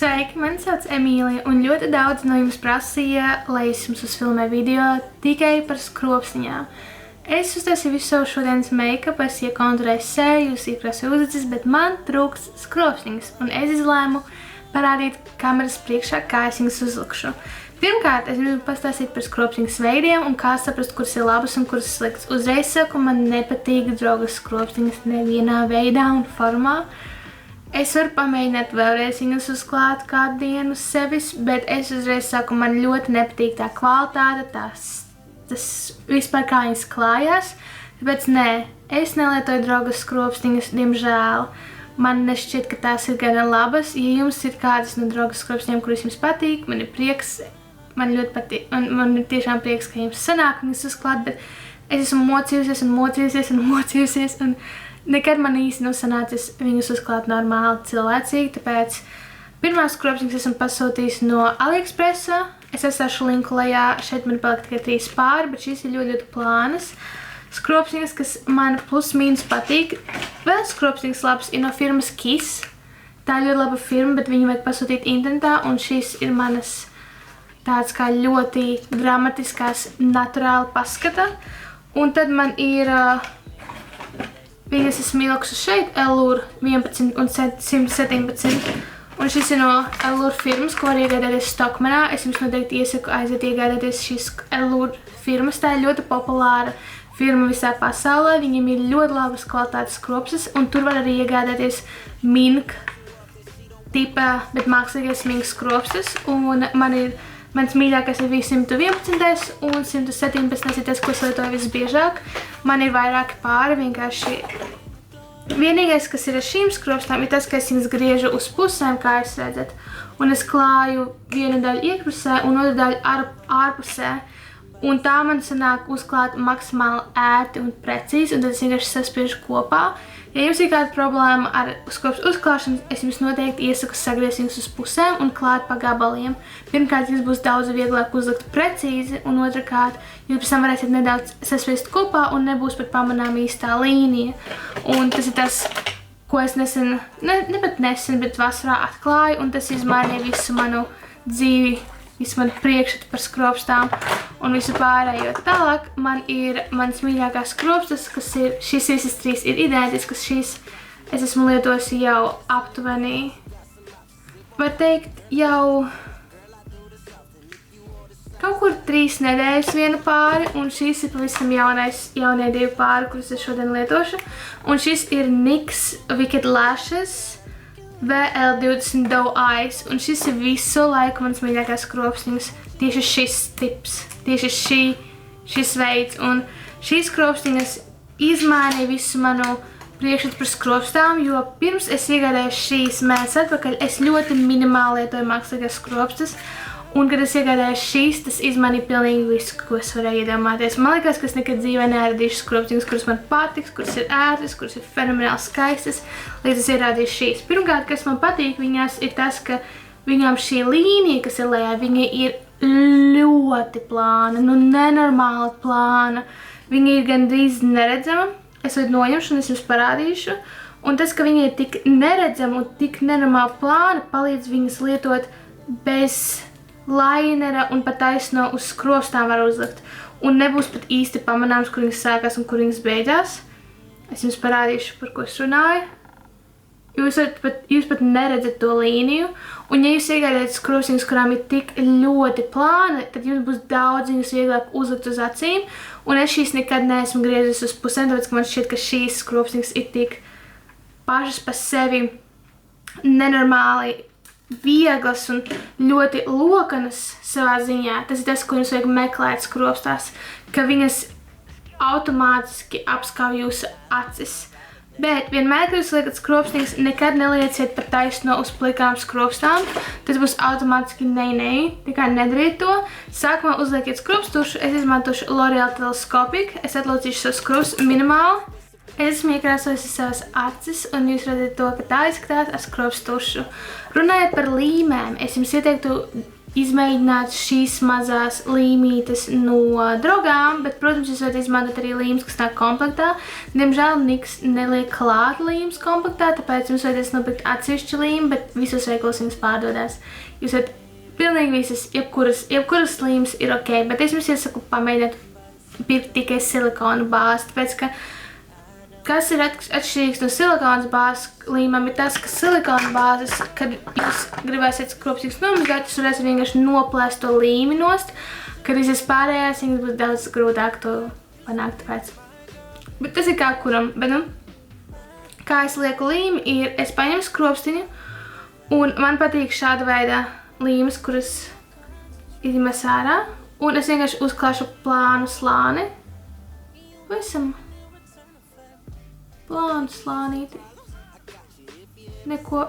Sveiki, mani sauc Emīlija, un ļoti daudz no jums prasīja, lai es jums uzfilmēju video tikai par skropstiņām. Es uztaisīju visu savu šodienas make-upu, es iekonturēju seju, iekrāsoju uzacis, bet man trūks skropstiņas, un es izlēmu parādīt kameras priekšā, kā es viņas uzlikšu. Pirmkārt, es gribu pastāstīt par skropstiņas veidiem un kā saprast, kuras ir labas un kuras sliktas. Uzreiz saku, man nepatīk drogas skropstiņas nevienā veidā un formā. Es varu pamēģināt vēlreiz viņus uzklāt kādu dienu uz sevis, bet es uzreiz saku, man ļoti nepatīk tā kvalitāte, tas vispār kā viņas klājās. Tāpēc nē, es nelietoju drogas skropstiņas, diemžēl. Man nešķiet, ka tās ir gana labas. Ja jums ir kādas no drogas skropstiņām, kuras jums patīk, man ir prieks, man ļoti patīk, man ir tiešām prieks, ka jums sanāk viņas uzklāt, bet es esmu mocījusies, un nekad man īsti nav sanācis viņus uzklāt normāli cilvēcīgi, tāpēc pirmās skropstiņas esmu pasūtījis no AliExpressa. Es atstāšu linku lejā, šeit man palika tikai 3 pāri, bet šīs ir ļoti plānas skropstiņas, kas man plus mīnus patīk. Vēl skropstiņas labas ir no firmas Kiss. Tā ir ļoti laba firma, bet viņu vajag pasūtīt internetā, un šīs ir manas tāds kā ļoti dramatiskās naturāli paskata. Un tad man ir viņas esmu ilgsu šeit, Elur 11 un 117. Un šis ir no Elur firmas, ko var iegādāties Stockmanā. Es jums noteikti iesaku aiziet iegādāties šīs Elur firmas. Tā ir ļoti populāra firma visā pasaulē. Viņiem ir ļoti labas kvalitātes skropstas, un tur var arī iegādāties mink tipa, bet mākslīgais mink skropstas. Un mans mīļākais ir 111. un 117. ir tas, ko es lietoju visbiežāk. Man ir vairāki pāri, vienkārši. Vienīgais, kas ir ar šīm skropstām, ir tas, ka es viņas griežu uz pusēm, kā jūs redzat. Un es klāju vienu daļu iekšpusē un otru daļu ārpusē. Un tā man sanāk uzklāt maksimāli ērti un precīzi, un tad es vienkārši saspiežu kopā. Ja jums ir kāda problēma ar skropstu uzklāšanu, es jums noteikti iesaku sagriezt viņus uz pusēm un klāt pa gabaliem. Pirmkārt, jums būs daudz vieglāk uzlikt precīzi, un otrkārt, jūs pēc tam varēsiet nedaudz saspiest kopā un nebūs pat pamanām īstā līnija. Un tas ir tas, ko es nesen, ne pat nesen, bet vasarā atklāju, un tas izmainīja visu manu dzīvi, visu manu priekšstatu par skropstām un visu pārējo. Tālāk man ir mans mīļākās skropstas, kas ir, šīs visas 3 ir identiskas, šīs es esmu lietojusi jau aptuveni, var teikt, jau kaut kur 3 nedēļas vienu pāri, un šīs ir pavisam jaunie 2 pāri, kurus es šodien lietošu. Un šis ir NYX Wicked Lashes VL20 Doe Eyes, un šis ir visu laiku mans mīļākās skropstiņas, tieši šis tips, tieši šis veids, un šīs skropstiņas izmainīja visu manu priekšstatu par skropstām, jo pirms es iegādāju šīs mēnesis atpakaļ, es ļoti minimāli lietoju mākslīgās skropstas, un kad es iegādāju šīs, tas izmainīja pilnīgi visu, ko es varēju iedomāties. Man liekas, ka es nekad dzīvē neradīšu skropstiņas, kuras man patiks, kuras ir ērtas, kuras ir fenomenāli skaistas, līdz es ierādīšu šīs. Pirmkārt, kas man patīk viņās, ir tas, ka viņām šī līnija, kas ir lejā, viņa ir ļoti plāna, nenormāli plāna. Viņa ir gandrīz neredzama. Es viņu noņemšu un es jums parādīšu. Un tas, ka viņa ir tik neredzama un tik nenormāli plāna, palīdz viņas lietot bez lainera un pat taisno uz skropstām var uzlikt. Un nebūs pat īsti pamanāms, kur viņas sākās un kur viņas beidzās. Es jums parādīšu, par ko es runāju. Jūs pat neredzat to līniju. Un ja jūs iegādājat skropstiņas, kurām ir tik ļoti plāna, tad jums būs daudz viņus vieglāk uzlikt uz acīm. Un es šīs nekad neesmu griezis uz pusēm, tāpēc, ka man šķiet, ka šīs skropstiņas ir tik pašas pa sevi nenormāli vieglas un ļoti lokanas savā ziņā. Tas ir tas, ko jums vajag meklēt skropstās, ka viņas automātiski apskauj jūsu acis. Bet vienmēr, kad jūs liekat skropstiņas, nekad nelieciet par taisno uz plikām skropstām. Tas būs automātiski nei, tikai nedariet to. Sākumā uzliekiet skropstušu, es izmantošu L'Oreal Telescopic. Es atlocīšu savu skropstu minimāli. Es esmu iekrāsojusi savas acis, un jūs redzat to, ka tā izskatās ar skropstušu. Runājot par līmēm, es jums ieteiktu izmēģināt šīs mazās līmītes no draugām, bet, protams, jūs varat izmantot arī līmes, kas nāk komplektā. Diemžēl Niks neliek klāt līmes komplektā, tāpēc jums vajadzēs nopirkt atsevišķu līmu, bet visos veikalos viņas pārdodās. Jūs varat pilnīgi visas, jebkuras līmes ir ok, bet es jums iesaku pamēģināt pirkt tikai silikonu bāzi, tāpēc, ka kas ir atšķirīgs no silikonas bāzes līmām, ir tas, ka silikona bāzes, kad jūs gribēsiet skropstīgus nomazgāt, jūs varēsiet vienkārši noplēst to līmi nost, kad visas pārējās viņas būs daudz grūtāk to panākt tāpēc. Bet tas ir kā kuram, bet kā es lieku līmi, ir, es paņemu skropstiņu, un man patīk šāda veida līmes, kuras izņemas ārā, un es vienkārši uzklāšu plānu slāni, pavisam plānu slānīti, neko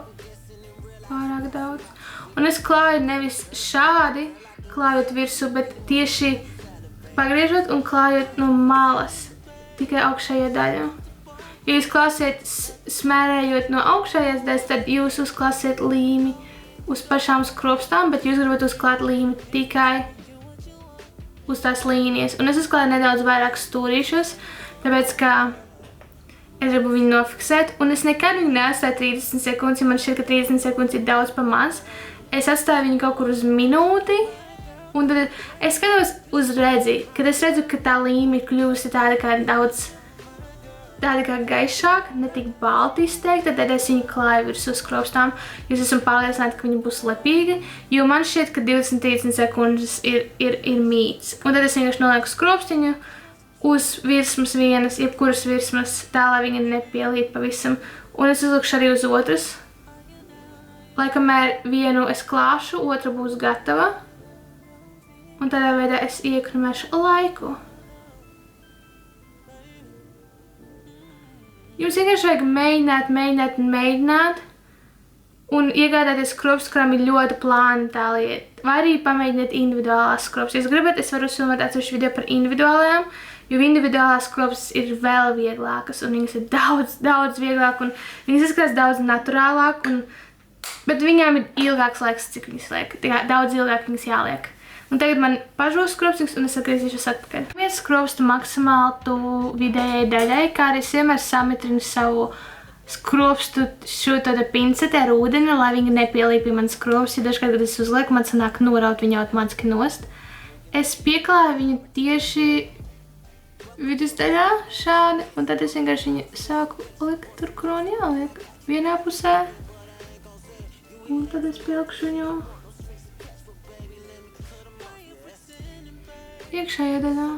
pārāk daudz. Un es klāju nevis šādi, klājot virsū, bet tieši pagriežot un klājot no malas, tikai augšējā daļā. Ja jūs klāsiet smērējot no augšējās daļas, tad jūs uzklāsiet līmi uz pašām skropstām, bet jūs gribat uzklāt līmi tikai uz tās līnijas. Un es uzklāju nedaudz vairāk stūrīšus, tāpēc, ka es gribu viņu nofiksēt, un es nekad viņu neatstāju 30 sekundes, ja man šķiet, ka 30 sekundes ir daudz pa maz. Es atstāju viņu kaut kur uz minūti, un tad es skatos uz redzi. Kad es redzu, ka tā līme ir kļuvusi tāda kā gaišāka, ne tik balti izteikta, tad es viņu klāju virsū skropstām. Jūs esmu pārliecināti, ka viņa būs lepīga, jo man šķiet, ka 20-30 sekundes ir mīts. Un tad es vienkārši nolieku skropstiņu uz virsmas vienas, jebkuras virsmas, tā, lai viņa nepielīt pavisam. Un es uzlikšu arī uz otras. Lai kamēr vienu es klāšu, otra būs gatava. Un tādā veidā es iekrumēšu laiku. Jums vienkārši vajag mēģināt. Un iegādāties skropstus, kurām ir ļoti plāni tā lieta. Vai arī pamēģiniet individuālās skropstus. Ja jūs gribat, es varu uzfilmēt atsevišķu video par individuālajām, jo individuālās skropstus ir vēl vieglākas, un viņas ir daudz vieglāk, un viņas izskatās daudz naturālāk, bet viņām ir ilgāks laiks, cik viņas liek. Daudz ilgāk viņas jāliek. Un tagad man pažos skropstus, un es atgriezīšos atpakaļ. Viens skropstu maksimāli tuvu vidējai daļai, kā arī es vienmēr samitrinu savu skropstu šo tāda pincete ar ūdeni, lai viņa nepielīp pie manas skropstu, ja dažkārt, kad es uzlieku, man sanāk noraut viņu automātiski nost. Es pieklāju viņu tieši vidusdaļā šādi, un tad es vienkārši viņu sāku likt tur, kur man jāliek. Vienā pusē, un tad es pielikšu viņu iekšējā daļā.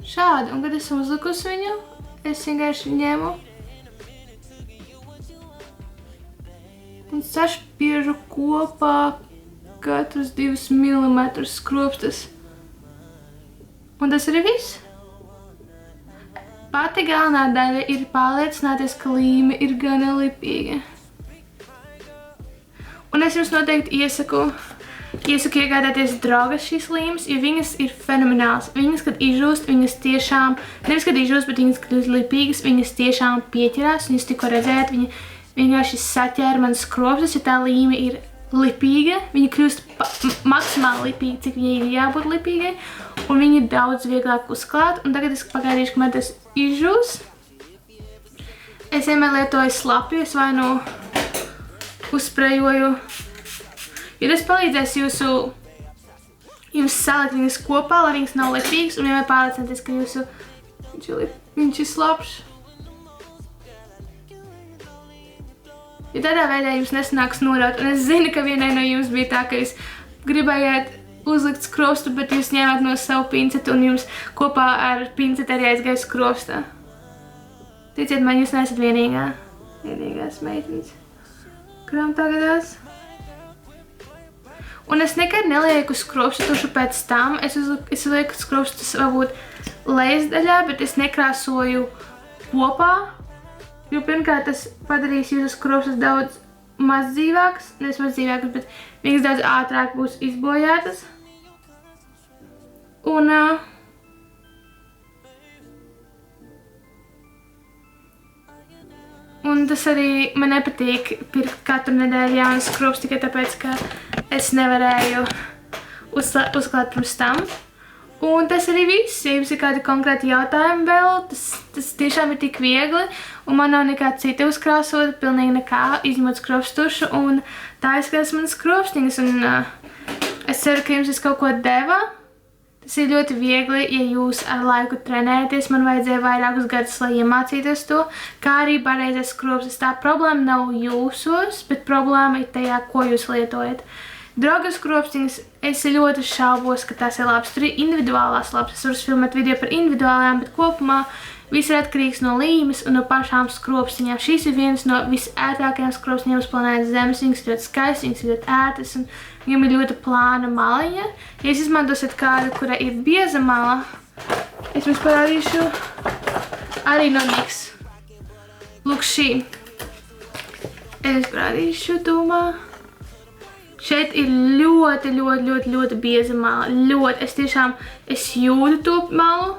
Šādi, un kad esmu uzlikusi viņu, es vienkārši ņemu un sašpiežu kopā katrus 2 mm skropstas. Un tas arī viss. Pati galvenā daļa ir pārliecināties, ka līme ir gana lipīga. Un es jums noteikti iesaku iegādāties draugas šīs līmes, jo viņas ir fenomenāls. Viņas, kad izžūst, viņas tiešām, nevis kad izžūst, bet viņas, kad ir lipīgas, viņas tiešām pieķerās. Un jūs tikko redzējāt, viņa vienkārši saķēra manas skropstus, ja tā līme ir lipīga. Viņa kļūst maksimāli lipīga, cik viņai ir jābūt lipīgai. Un viņa ir daudz vieglāk uzklāt. Un tagad es pagaidīšu, kamēr tas izžūs. Es vienmēr lietoju slapju, es vai nu uzsprejoju. Jo tas palīdzēs jums salikt viņas kopā, lai viņas nav lipīgas, un vienmēr pārliecināties, ka viņš ir slapjš. Jo tādā veidā jums nesanāks noraut, un es zinu, ka vienai no jums bija tā, ka jūs gribējāt uzlikt skropstu, bet jūs ņēmāt no savu pincetu, un jums kopā ar pincetu arī aizgāja skropstā. Ticiet man, jūs neesat vienīgās meitenes, kurām tā gadās. Un es nekad nelieku skropstu tušu pēc tam. Es lieku skropstus varbūt lejas daļā, bet es nekrāsoju kopā. Jo pirmkārt tas padarīs jūsu skropstus daudz mazdzīvākas. Nevis mazdzīvākas, bet viņas daudz ātrāk būs izbojātas. Un tas arī man nepatīk pirkt katru nedēļu jaunas skropas tikai tāpēc, ka es nevarēju uzklāt pirms tam. Un tas arī viss. Ja jums ir kādi konkrēti jautājumi vēl, tas tiešām ir tik viegli. Un man nav nekā cita uzkrāsota, pilnīgi nekā, izņemot skropstušu. Un tā izskatās manas skropstiņas. Un es ceru, ka jums tas kaut ko deva. Tas ir ļoti viegli, ja jūs ar laiku trenēties. Man vajadzēja vairākus gadus, lai iemācītos to. Kā arī pareizais skropstas. Tā problēma nav jūsos, bet problēma ir tajā, ko jūs lietojat. Drogas skropstiņas, es ļoti šaubos, ka tās ir labas. Tur ir individuālās labas. Es varu filmēt video par individuālajām, bet kopumā viss ir atkarīgs no līmes un no pašām skropstiņām. Šīs ir vienas no visērtākajām skropstiņām uz planētas Zemes. Viņas ir ļoti skaistas, viņas ir ļoti ērtas un viņam ir ļoti plāna maliņa. Ja jūs izmantosiet kādu, kurai ir bieza mala, es jums parādīšu arī no NYX. Lūk šī. Es parādīšu tūmā. Šeit ir ļoti bieza mala. Es jūtu to malu.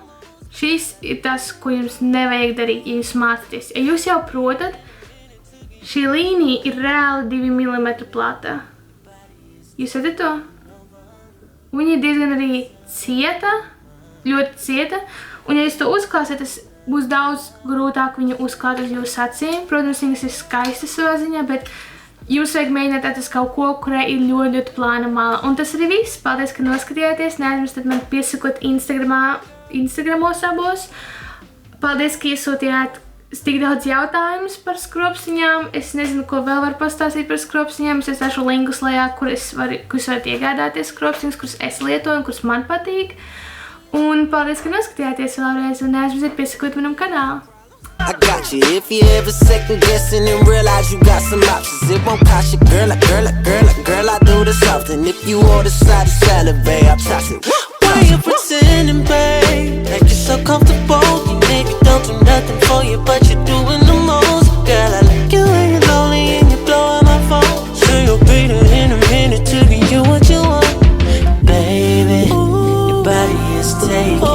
Šis ir tas, ko jums nevajag darīt, ja jūs mācāties. Ja jūs jau protat, šī līnija ir reāli 2 mm plata. Jūs redzat to? Viņa ir diezgan arī cieta, ļoti cieta. Un ja jūs to uzklāsiet, tas būs daudz grūtāk viņu uzklāt uz jūsu acīm. Protams, viņas ir skaistas savā ziņā, bet jums vajag mēģināt atrast kaut ko, kurai ir ļoti plāna mala. Un tas arī viss. Paldies, ka noskatījāties. Neaizmirstat man piesakot Instagramos abos. Paldies, ka iesūtījāt tik daudz jautājumus par skropstiņām. Es nezinu, ko vēl var pastāstīt par skropstiņām. Es atstāšu linkus lejā, kur jūs varat iegādāties skropstiņas, kuras es lietoju un kuras man patīk. Un paldies, ka noskatījāties vēlreiz un neaizmirstiet piesakot manam kanālam. I got you. If you ever second guessing and realize you got some options, it won't cost you, girl. I do this often. If you order side of salad, babe, I toss it. Why you pretending, babe? Like you're so comfortable. You maybe don't do nothing for you, but you're doing the most. Girl, I like you when you're lonely and you're blowing my phone. Sure, you'll be there in a minute to give you what you want, baby. Your body is taken.